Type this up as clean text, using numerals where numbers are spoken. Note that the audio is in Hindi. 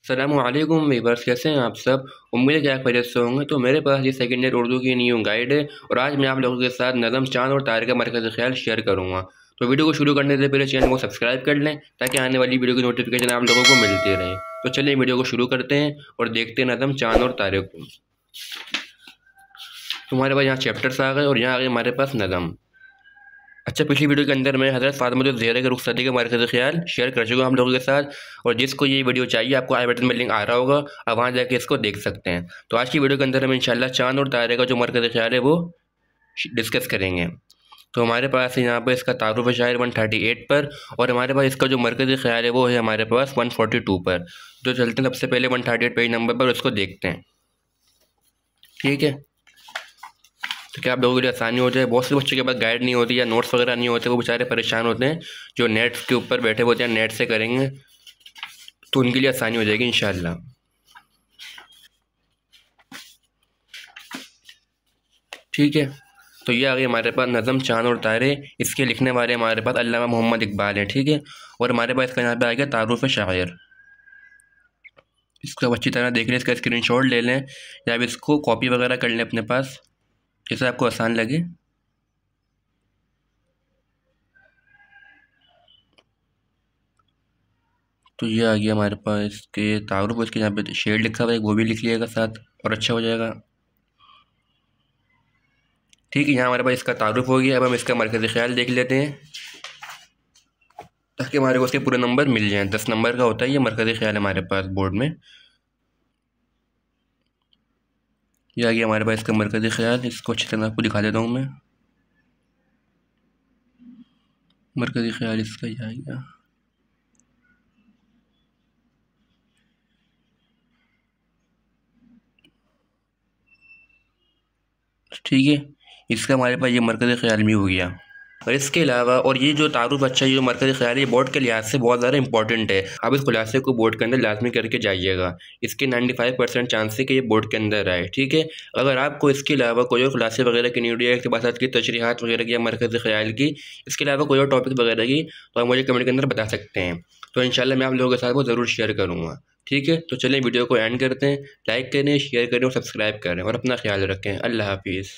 अस्सलामुअलैकुम वीवर्स, कैसे हैं आप सब। उम्मीद है कि आप खैरियत से होंगे। तो मेरे पास ये सेकंड ईयर उर्दू की न्यू गाइड है और आज मैं आप लोगों के साथ नज़म चांद और तारे का मरकज़ ख्याल शेयर करूँगा। तो वीडियो को शुरू करने से पहले चैनल को सब्सक्राइब कर लें ताकि आने वाली वीडियो की नोटिफिकेशन आप लोगों को मिलती रहे। तो चलिए वीडियो को शुरू करते हैं और देखते हैं नज़म चांद और तारे को। तुम्हारे पास यहाँ चैप्टर्स आ गए और यहाँ आ गए हमारे पास नज़म। अच्छा, पिछली वीडियो के अंदर मैं हज़रत फ़ातिमा ज़हरा के रुखसती का मरकज़ ख्याल शेयर कर चुका हूँ हम लोगों के साथ, और जिसको ये वीडियो चाहिए आपको आई बटन में लिंक आ रहा होगा, आप वहाँ जाके इसको देख सकते हैं। तो आज की वीडियो के अंदर हम इंशाल्लाह चांद और तारे का जो मरकज़ ख्याल है वो डिस्कस करेंगे। तो हमारे पास यहाँ पर इसका तारुफ़ शायर 138 पर और हमारे पास इसका जो मरकज़ ख्याल है वो है हमारे पास 142 पर। तो चलते हैं सबसे पहले 138 पेज नंबर पर उसको देखते हैं, ठीक है। तो क्या आप लोगों के लिए आसानी हो जाए। बहुत से बच्चों के पास गाइड नहीं होती या नोट्स वगैरह नहीं होते, वो बेचारे परेशान होते हैं जो नेट के ऊपर बैठे होते हैं, नेट से करेंगे तो उनके लिए आसानी हो जाएगी इंशाल्लाह। ठीक है, तो ये आ गई हमारे पास नज़म चांद और तारे। इसके लिखने वाले हमारे पास अल्लामा मोहम्मद इकबाल हैं, ठीक है। और हमारे पास इसका यहाँ पे आ गया तारुफ़ शायर। इसको अच्छी तरह देख लें, इसका स्क्रीनशॉट ले लें या फिर इसको कॉपी वगैरह कर लें अपने पास, जैसे आपको आसान लगे। तो ये आ गया हमारे पास इसके तारुफ। इसके यहाँ पे शेड लिखा हुआ है, वो भी लिख लिएगा साथ और अच्छा हो जाएगा। ठीक है, यहाँ हमारे पास इसका तारुफ हो गया। अब हम इसका मरकज़ ख्याल देख लेते हैं ताकि हमारे को उसके पूरे नंबर मिल जाएँ। 10 नंबर का होता है ये मरकज़ ख्याल हमारे पास बोर्ड में। ये आ गया हमारे पास इसका मरकज़ ख्याल। इसको अच्छी तरह आपको दिखा देता हूँ मैं। मरकज़ ख्याल इसका ये आ गया, ठीक है। इसका हमारे पास ये मरकज़ ख्याल भी हो गया। और इसके अलावा और ये जो तारुफ अच्छा ये जो मरकज़ ख्याल है बोर्ड के लिहाज से बहुत ज़्यादा इंपॉर्टेंट है। आप इस खुलासे को बोर्ड के अंदर लाजमी करके जाइएगा। इसके 95% चांस है कि ये बोर्ड के अंदर आए, ठीक है। अगर आपको इसके अलावा कोई और खुलासे वगैरह की नीड है, इक़्तिबासात की, तशरीहात वगैरह की या मरकज़ ख्याल की, इसके अलावा कोई और टॉपिक वगैरह की, तो आप मुझे कमेंट के अंदर बता सकते हैं। तो इंशाल्लाह मैं आप लोगों के साथ वो ज़रूर शेयर करूँगा, ठीक है। तो चलिए वीडियो को एंड करते हैं। लाइक करें, शेयर करें और सब्सक्राइब करें और अपना ख्याल रखें। अल्लाह हाफिज़।